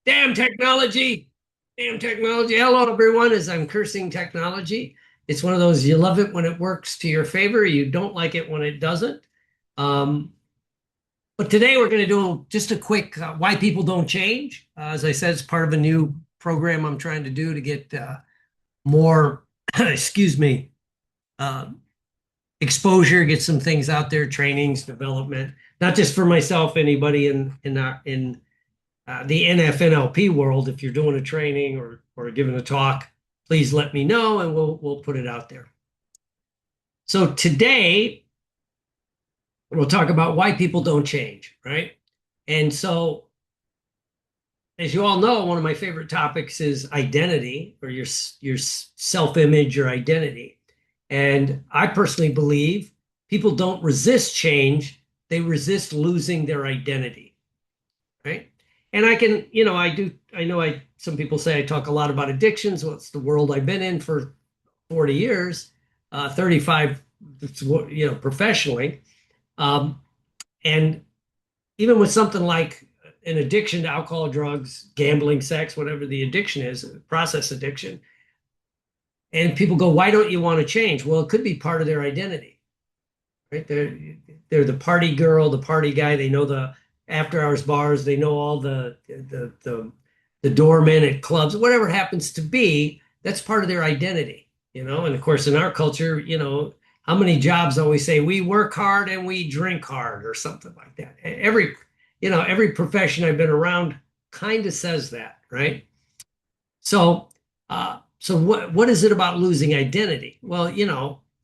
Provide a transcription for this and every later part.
Damn technology. Damn technology. Hello, everyone, as I'm cursing technology. It's one of those you love it when it works to your favor, you don't like it when it doesn't. Um, but today we're going to do just a quick why people don't change. As I said, it's part of a new program I'm trying to do to get more, excuse me, uh, exposure, get some things out there, trainings, development, not just for myself, anybody in the NFNLP world. If you're doing a training or giving a talk, please let me know and we'll put it out there. So today we'll talk about why people don't change, right? And so, as you all know, one of my favorite topics is identity or your self-image, your identity. And I personally believe people don't resist change; they resist losing their identity, right? And I can, I know some people say I talk a lot about addictions. Well, it's the world I've been in for 40 years, 35, professionally. Um, and even with something like an addiction to alcohol, drugs, gambling, sex, whatever the addiction is, process addiction, and people go, why don't you want to change? Well, it could be part of their identity, right? They're the party girl, the party guy. They know the after hours bars. They know all the doormen at clubs, whatever it happens to be. That's part of their identity, And of course, in our culture, how many jobs always say we work hard and we drink hard or something like that. Every profession I've been around kind of says that, right? So, so what is it about losing identity? Well,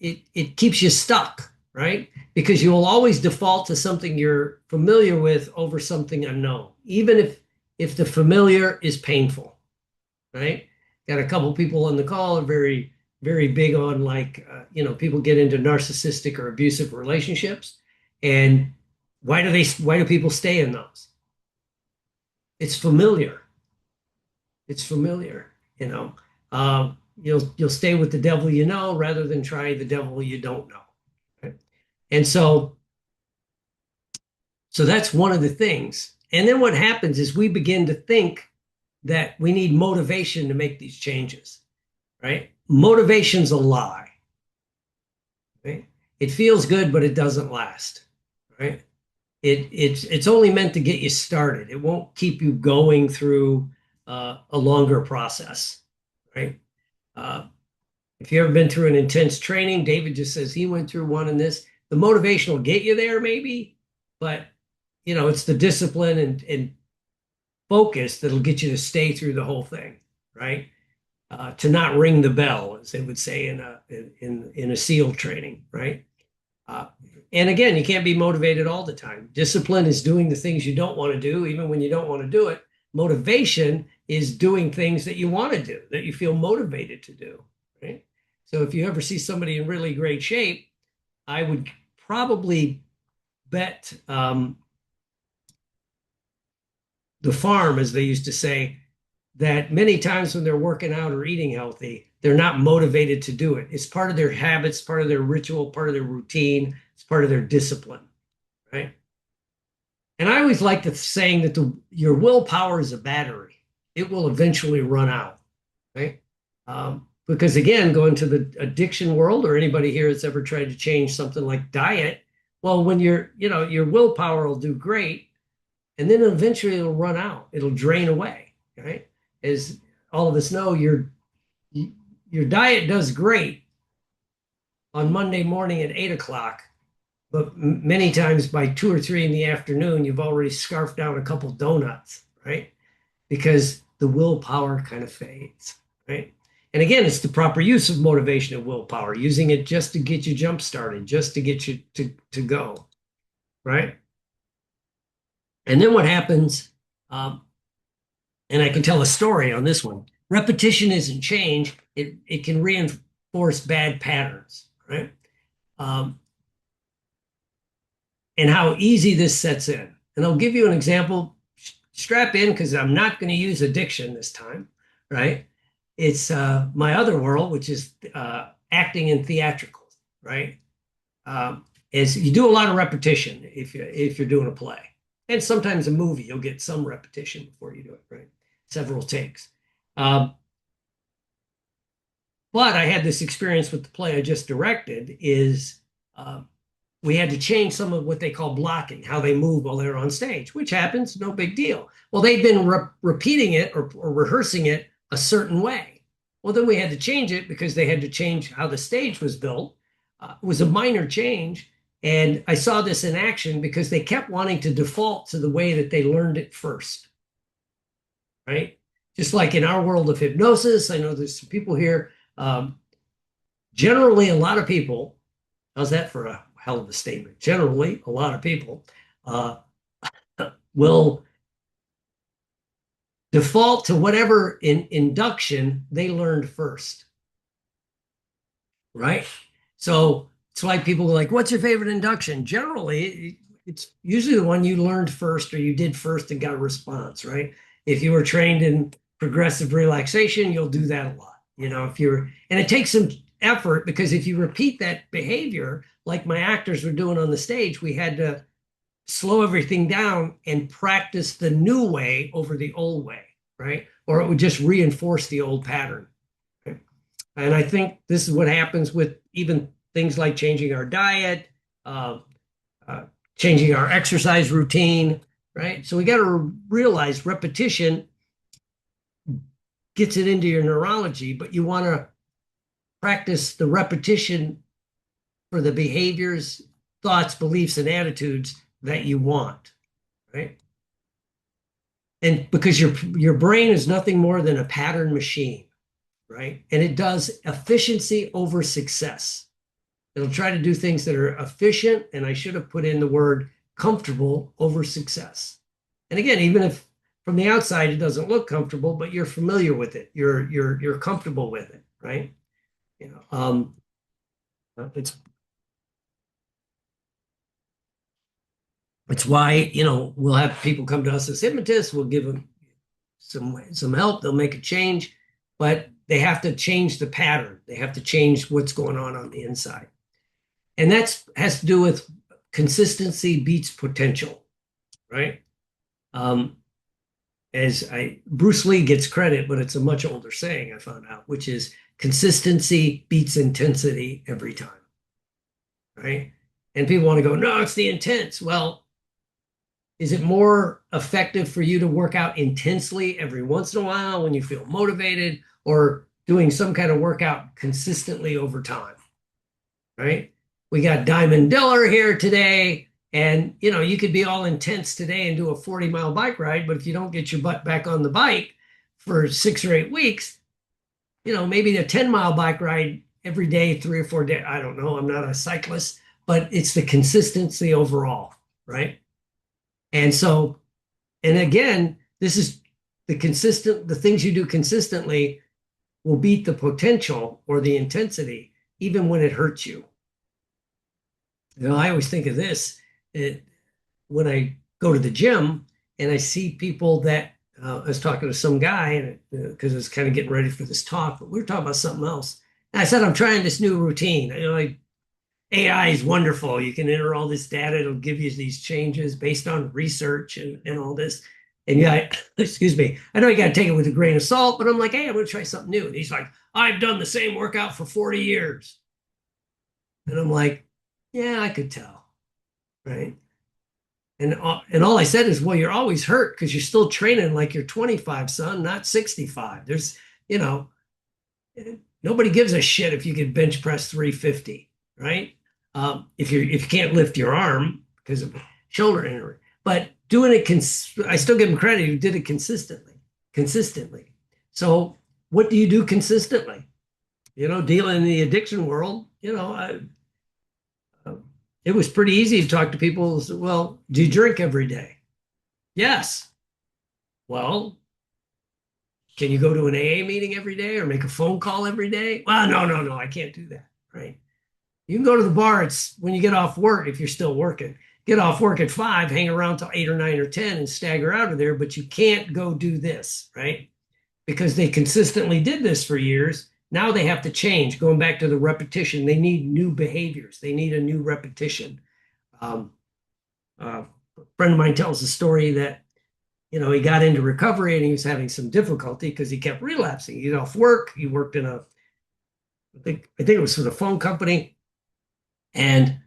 it keeps you stuck, right? Because you will always default to something you're familiar with over something unknown, even if the familiar is painful, right? Got a couple people on the call are very, very big on people get into narcissistic or abusive relationships, and why do people stay in those? It's familiar. It's familiar, you know. You'll stay with the devil you know rather than try the devil you don't know. Right? And so that's one of the things. And then what happens is we begin to think that we need motivation to make these changes, right? Motivation's a lie, right? It feels good, but it doesn't last, right? It's only meant to get you started. It won't keep you going through a longer process, right? Uh, if you've ever been through an intense training, David just says he went through one in this. The motivation will get you there, maybe, but it's the discipline and focus that'll get you to stay through the whole thing, right? To not ring the bell, as they would say in a SEAL training, right? Uh, and again, you can't be motivated all the time. Discipline is doing the things you don't want to do, even when you don't want to do it. Motivation is doing things that you want to do, that you feel motivated to do, right? So if you ever see somebody in really great shape, I would probably bet the farm, as they used to say, that many times when they're working out or eating healthy, they're not motivated to do it. It's part of their habits, part of their ritual, part of their routine. It's part of their discipline, right? And I always like the saying that your willpower is a battery. It will eventually run out, right? Because again, going to the addiction world or anybody here that's ever tried to change something like diet, well, when your willpower will do great, and then eventually it'll run out. It'll drain away, right? As all of us know, your diet does great on Monday morning at 8 o'clock, but many times by 2 or 3 in the afternoon, you've already scarfed down a couple donuts, right? Because the willpower kind of fades, right? And again, it's the proper use of motivation and willpower, using it just to get you jump started, just to get you to go, right? And then what happens, and I can tell a story on this one. Repetition isn't change. It can reinforce bad patterns, right? And how easy this sets in. And I'll give you an example. Strap in, because I'm not going to use addiction this time, right? It's my other world, which is acting and theatrical, right? Is you do a lot of repetition if you're doing a play, and sometimes a movie, you'll get some repetition before you do it, right? several takes. Um, but I had this experience with the play I just directed is we had to change some of what they call blocking, how they move while they're on stage, which happens, no big deal. Well, they've been repeating it or rehearsing it a certain way. Well, then we had to change it because they had to change how the stage was built. It was a minor change. And I saw this in action because they kept wanting to default to the way that they learned it first, right? Just like in our world of hypnosis, I know there's some people here. Generally, a lot of people, how's that for a hell of a statement? Generally, a lot of people will default to whatever in induction they learned first, right? So it's like people are like, what's your favorite induction? Generally, it's usually the one you learned first or you did first and got a response, right? If you were trained in progressive relaxation, you'll do that a lot. You know, if you're, and it takes some effort because if you repeat that behavior, like my actors were doing on the stage, we had to slow everything down and practice the new way over the old way, right? Or it would just reinforce the old pattern. Right? And I think this is what happens with even things like changing our diet, uh, changing our exercise routine, right? So we got to realize repetition gets it into your neurology, but you want to practice the repetition for the behaviors, thoughts, beliefs, and attitudes that you want, right? And because your brain is nothing more than a pattern machine, right? And it does efficiency over success. It'll try to do things that are efficient, and I should have put in the word comfortable over success. And again, even if from the outside it doesn't look comfortable, but you're familiar with it, you're comfortable with it, right? You know, it's why, you know, we'll have people come to us as hypnotists, we'll give them some help, they'll make a change, but they have to change the pattern. They have to change what's going on the inside. And that has to do with consistency beats potential, right? Bruce Lee gets credit, but it's a much older saying I found out, which is consistency beats intensity every time, right? And people want to go, no, it's the intense. Well, is it more effective for you to work out intensely every once in a while when you feel motivated, or doing some kind of workout consistently over time, right? We got Diamond Diller here today, and you know, you could be all intense today and do a 40-mile bike ride, but if you don't get your butt back on the bike for 6 or 8 weeks, you know, maybe a 10-mile bike ride every day, 3 or 4 days. I don't know. I'm not a cyclist, but it's the consistency overall, right? And so, and again, this is the things you do consistently will beat the potential or the intensity, even when it hurts you. You know, I always think of this when I go to the gym and I see people that I was talking to some guy, and because I was kind of getting ready for this talk, but we were talking about something else. And I said, I'm trying this new routine. You know, AI is wonderful. You can enter all this data. It'll give you these changes based on research and all this. And yeah, excuse me, I know you got to take it with a grain of salt, but I'm like, hey, I'm going to try something new. And he's like, I've done the same workout for 40 years. And I'm like, yeah, I could tell, right? And all I said is, well, you're always hurt because you're still training like you're 25, son, not 65. There's, you know, nobody gives a shit if you can bench press 350, right? If you can't lift your arm because of shoulder injury, but doing it, I still give him credit. He did it consistently. So what do you do consistently? You know, dealing in the addiction world, you know, it was pretty easy to talk to people. Say, well, do you drink every day? Yes. Well, can you go to an AA meeting every day or make a phone call every day? Well, no, I can't do that, right? You can go to the bar. It's when you get off work, if you're still working, get off work at 5, hang around till 8 or 9 or 10 and stagger out of there, but you can't go do this, right? Because they consistently did this for years. Now they have to change, going back to the repetition. They need new behaviors. They need a new repetition. A friend of mine tells a story that he got into recovery and he was having some difficulty because he kept relapsing. He's off work. He worked in I think it was for the phone company, and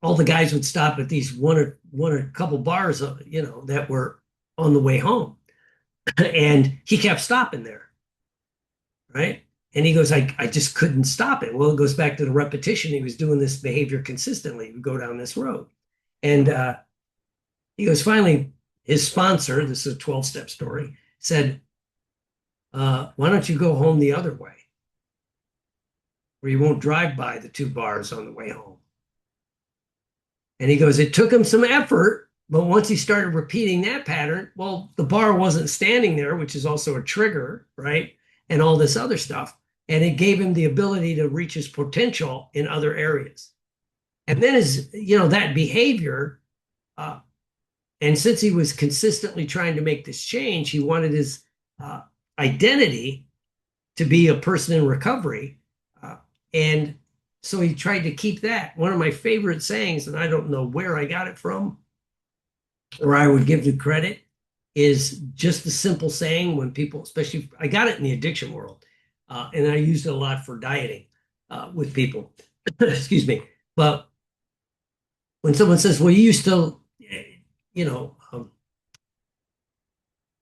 all the guys would stop at these one or a couple bars, that were on the way home, and he kept stopping there, right? And he goes, I just couldn't stop it. Well, it goes back to the repetition. He was doing this behavior consistently. He would go down this road. And he goes, finally, his sponsor, this is a 12-step story, said, why don't you go home the other way, where you won't drive by the 2 bars on the way home? And he goes, it took him some effort, but once he started repeating that pattern, well, the bar wasn't standing there, which is also a trigger, right? And all this other stuff. And it gave him the ability to reach his potential in other areas. And then that behavior, and since he was consistently trying to make this change, he wanted his identity to be a person in recovery. And so he tried to keep that. One of my favorite sayings, and I don't know where I got it from, or I would give the credit, is just the simple saying when people, especially, I got it in the addiction world, and I used it a lot for dieting with people. Excuse me. But when someone says, well, you used to,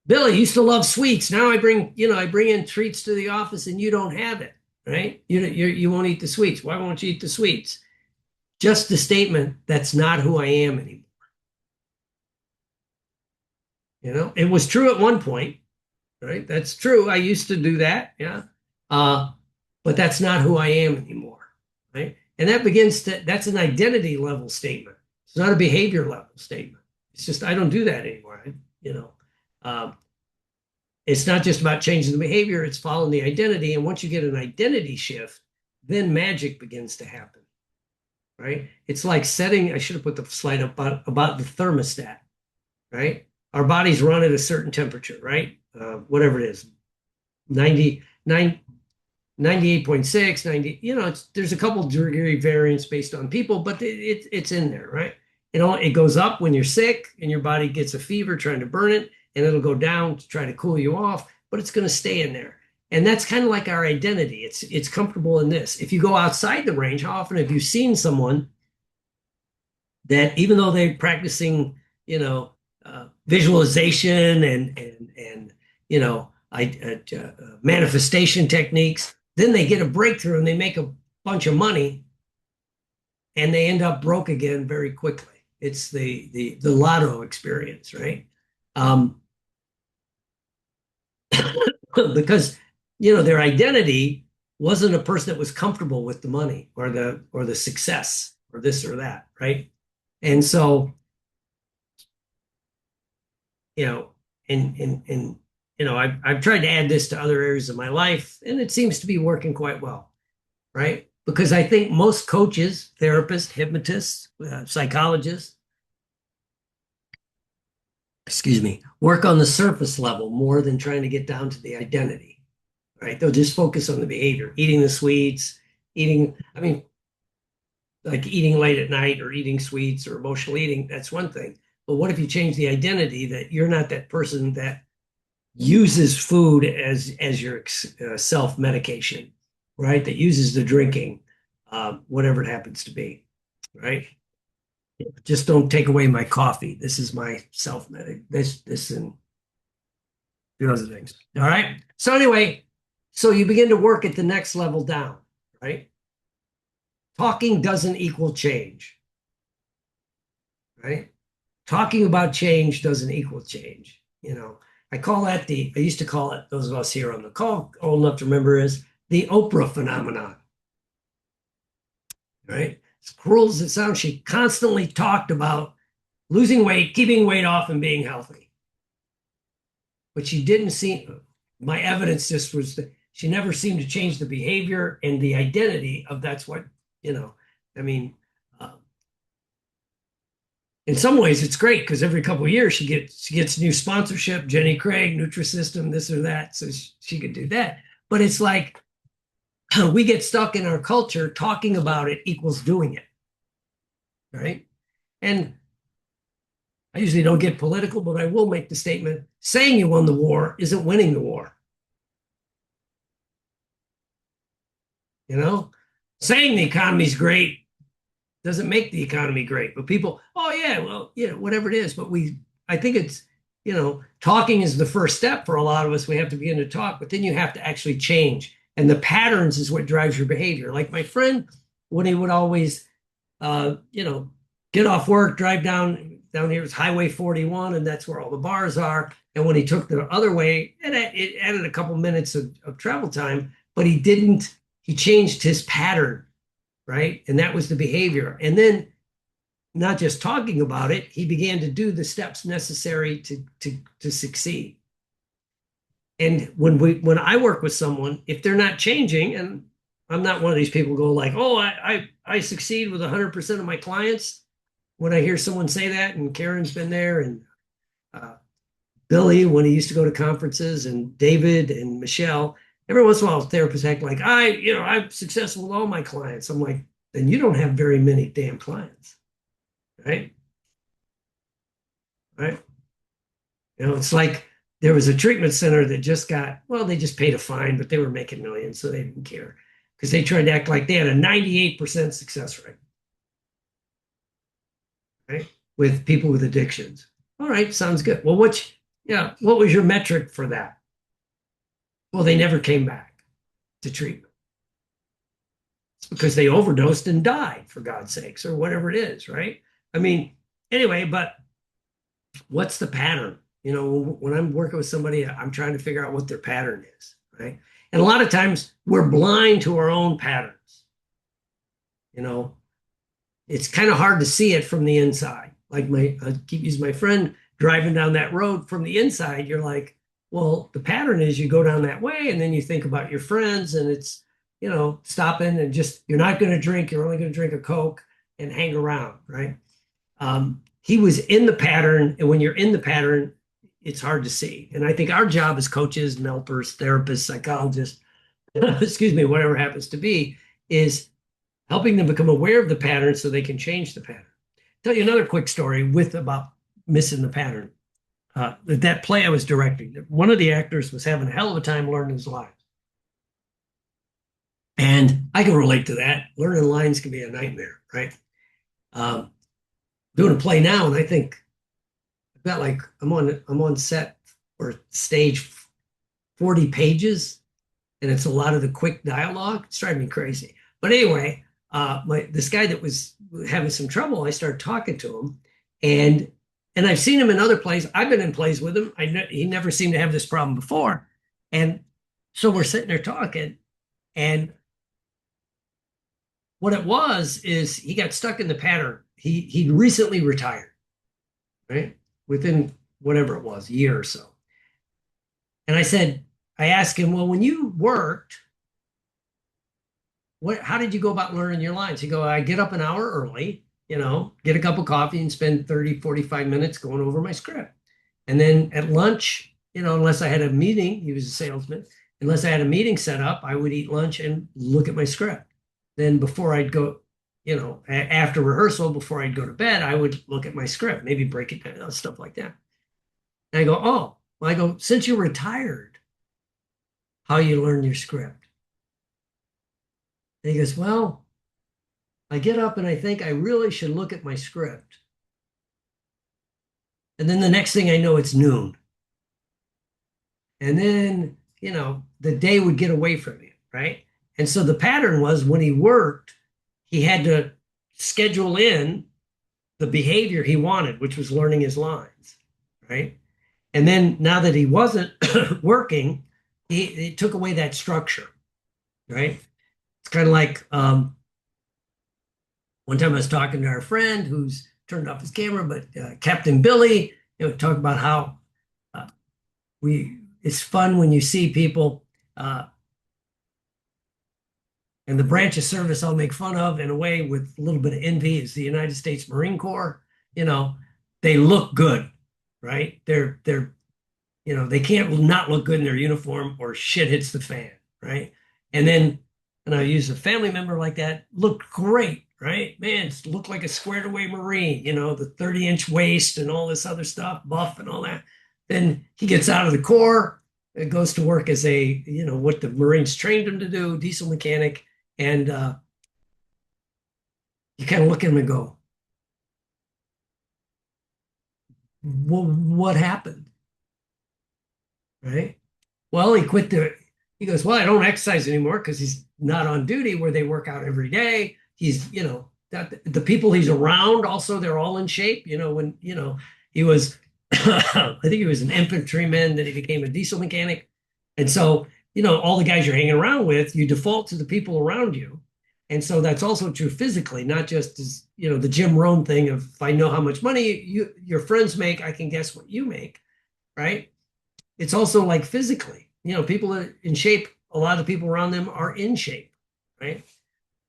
Billy used to love sweets. Now I bring in treats to the office and you don't have it, right? You won't eat the sweets. Why won't you eat the sweets? Just the statement, that's not who I am anymore. It was true at one point, right? That's true. I used to do that, yeah. But that's not who I am anymore, right? And that's an identity level statement. It's not a behavior level statement. It's just, I don't do that anymore. It's not just about changing the behavior, it's following the identity. And once you get an identity shift, then magic begins to happen, right? It's like I should have put the slide up about the thermostat, right? Our bodies run at a certain temperature, right? Whatever it is, 98.6, 90, there's a couple degree variance based on people, but it's in there, right? It goes up when you're sick and your body gets a fever trying to burn it, and it'll go down to try to cool you off, but it's going to stay in there. And that's kind of like our identity. It's comfortable in this. If you go outside the range, how often have you seen someone that, even though they're practicing, visualization and manifestation techniques, then they get a breakthrough and they make a bunch of money and they end up broke again very quickly. It's the lotto experience, right? Because their identity wasn't a person that was comfortable with the money or the success or this or that, right? And so I've tried to add this to other areas of my life, and it seems to be working quite well, right? Because I think most coaches, therapists, hypnotists, psychologists, work on the surface level more than trying to get down to the identity, right? They'll just focus on the behavior, eating the sweets, like eating late at night or eating sweets or emotional eating, that's one thing. But what if you change the identity, that you're not that person that uses food as your self-medication, right? That uses the drinking, whatever it happens to be, right? Just don't take away my coffee. This is my self-medic. This and the other things. All right. So anyway, so you begin to work at the next level down, right? Talking doesn't equal change, right? Talking about change doesn't equal change. I used to call it, those of us here on the call old enough to remember, is the Oprah phenomenon, right? As cruel as it sounds, she constantly talked about losing weight, keeping weight off, and being healthy. But she didn't my evidence just was that she never seemed to change the behavior and the identity of that's what, in some ways it's great because every couple of years she gets new sponsorship, Jenny Craig, Nutrisystem, this or that, so she could do that. But it's like we get stuck in our culture, talking about it equals doing it, right? And I usually don't get political, but I will make the statement, saying you won the war isn't winning the war. You know, saying the economy's great doesn't make the economy great. But people, oh yeah, well, yeah, whatever it is. But I think it's, talking is the first step for a lot of us. We have to begin to talk, but then you have to actually change. And the patterns is what drives your behavior. Like my friend, when he would always, get off work, drive down here is Highway 41, and that's where all the bars are. And when he took the other way, it added a couple minutes of travel time, but he changed his pattern, right? And that was the behavior. And then not just talking about it, he began to do the steps necessary to succeed. And when I work with someone, if they're not changing, and I'm not one of these people who go like, oh, I succeed with 100% of my clients. When I hear someone say that, and Karen's been there, and Billy, when he used to go to conferences, and David and Michelle, every once in a while, therapists act like, I'm successful with all my clients. I'm like, then you don't have very many damn clients, right? Right? It's like there was a treatment center that they just paid a fine, but they were making millions, so they didn't care because they tried to act like they had a 98% success rate, right? With people with addictions. All right, sounds good. Well, what was your metric for that? Well, they never came back to treatment. It's because they overdosed and died, for God's sakes, or whatever it is, right? I mean, anyway, but what's the pattern? When I'm working with somebody, I'm trying to figure out what their pattern is, right? And a lot of times we're blind to our own patterns. It's kind of hard to see it from the inside. Like I keep using my friend driving down that road from the inside. You're like, well, the pattern is you go down that way and then you think about your friends and it's, stopping and just, you're not going to drink. You're only going to drink a Coke and hang around, right? He was in the pattern. And when you're in the pattern, it's hard to see. And I think our job as coaches, helpers, therapists, psychologists, excuse me, whatever happens to be, is helping them become aware of the pattern so they can change the pattern. I'll tell you another quick story about missing the pattern. That play I was directing, one of the actors was having a hell of a time learning his lines. And I can relate to that. Learning lines can be a nightmare, right? Doing a play now, and I think I've got I'm on set or stage 40 pages, and it's a lot of the quick dialogue. It's driving me crazy. But anyway, this guy that was having some trouble, I started talking to him, and I've seen him in other plays. I've been in plays with him. He never seemed to have this problem before. And so we're sitting there talking, and what it was is he got stuck in the pattern. He'd recently retired, right? Within whatever it was, a year or so. And I asked him, well, when you worked, how did you go about learning your lines? He go, I get up an hour early, get a cup of coffee and spend 30, 45 minutes going over my script. And then at lunch, unless I had a meeting, he was a salesman, unless I had a meeting set up, I would eat lunch and look at my script. Then before I'd go, after rehearsal, before I'd go to bed, I would look at my script, maybe break it down, stuff like that. And I go, oh, well, since you're retired, how you learn your script? And he goes, well, I get up and I think I really should look at my script. And then the next thing I know, it's noon. And then, the day would get away from you, right? And so the pattern was when he worked, he had to schedule in the behavior he wanted, which was learning his lines, right? And then now that he wasn't working, he took away that structure, right? It's kind of like one time I was talking to our friend who's turned off his camera, but Captain Billy, talk about how it's fun when you see people and the branch of service I'll make fun of in a way with a little bit of envy is the United States Marine Corps. They look good, right? They can't not look good in their uniform or shit hits the fan, right? And I use a family member like that, looked great right? Man, looked like a squared away Marine, the 30-inch waist and all this other stuff, buff and all that. Then he gets out of the Corps, goes to work as what the Marines trained him to do, diesel mechanic. And you kind of look at him and go, well, what happened? Right? Well, he goes, well, I don't exercise anymore because he's not on duty where they work out every day. He's, that the people he's around also, they're all in shape. When, he was, I think he was an infantryman, then he became a diesel mechanic. And so, all the guys you're hanging around with, you default to the people around you. And so that's also true physically, not just as, the Jim Rohn thing of if I know how much money your friends make, I can guess what you make, right? It's also like physically, people that are in shape, a lot of the people around them are in shape, right?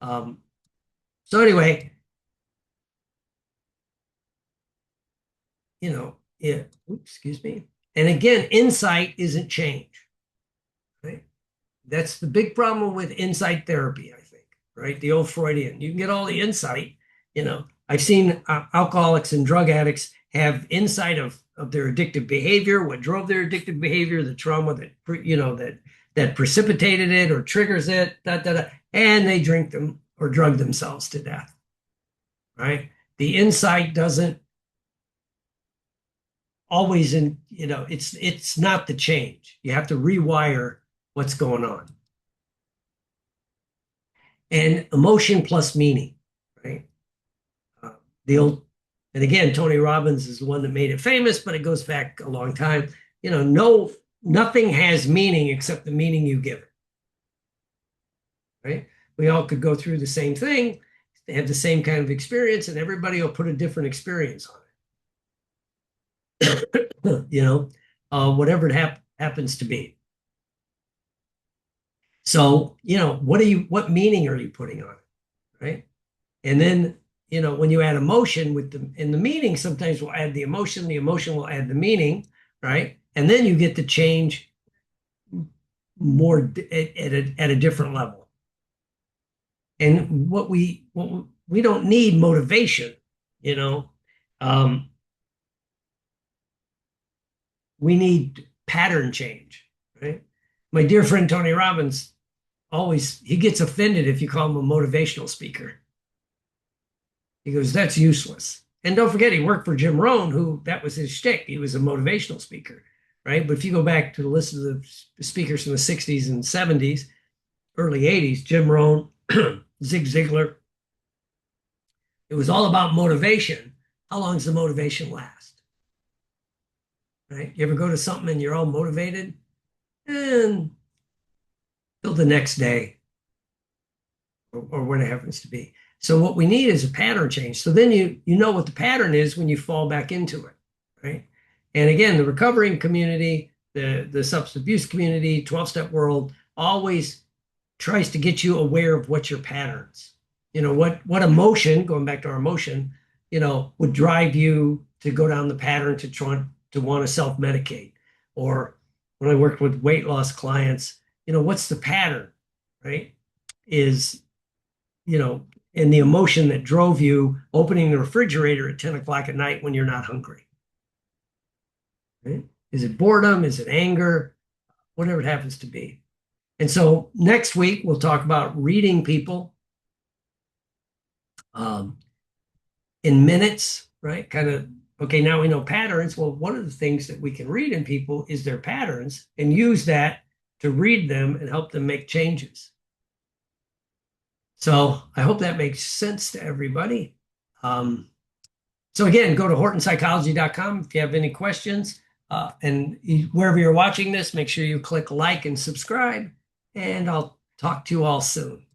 So anyway, yeah, oops, excuse me. And again, insight isn't change, right? That's the big problem with insight therapy, I think, right? The old Freudian. You can get all the insight, I've seen alcoholics and drug addicts have insight of their addictive behavior, what drove their addictive behavior, the trauma that precipitated it or triggers it, and they drink them or drug themselves to death, right? The insight doesn't always it's not the change. You have to rewire what's going on. And emotion plus meaning, right? And again, Tony Robbins is the one that made it famous, but it goes back a long time. Nothing has meaning except the meaning you give it, right? We all could go through the same thing, have the same kind of experience, and everybody will put a different experience on it. Whatever it happens to be. So, what meaning are you putting on it, right? And then, when you add emotion in the meaning, sometimes we'll add the emotion will add the meaning, right? And then you get to change more at a different level. And what we don't need motivation, we need pattern change, right? My dear friend Tony Robbins he gets offended if you call him a motivational speaker. He goes, that's useless. And don't forget, he worked for Jim Rohn, who that was his shtick. He was a motivational speaker, right? But if you go back to the list of the speakers from the 60s and 70s, early 80s, Jim Rohn, Zig Ziglar, it was all about motivation. How long does the motivation last? Right? You ever go to something and you're all motivated? And till the next day or when it happens to be. So what we need is a pattern change. So then you know what the pattern is when you fall back into it, right? And again, the recovering community, the substance abuse community, 12-step world always tries to get you aware of what your patterns, what emotion, going back to our emotion, would drive you to go down the pattern to want to self-medicate. Or when I worked with weight loss clients, what's the pattern, right? Is, and the emotion that drove you opening the refrigerator at 10 o'clock at night when you're not hungry. Right? Is it boredom? Is it anger? Whatever it happens to be. And so next week, we'll talk about reading people in minutes, right? Kind of, okay, now we know patterns. Well, one of the things that we can read in people is their patterns and use that to read them and help them make changes. So I hope that makes sense to everybody. So again, go to hortonpsychology.com if you have any questions. And wherever you're watching this, make sure you click like and subscribe. And I'll talk to you all soon.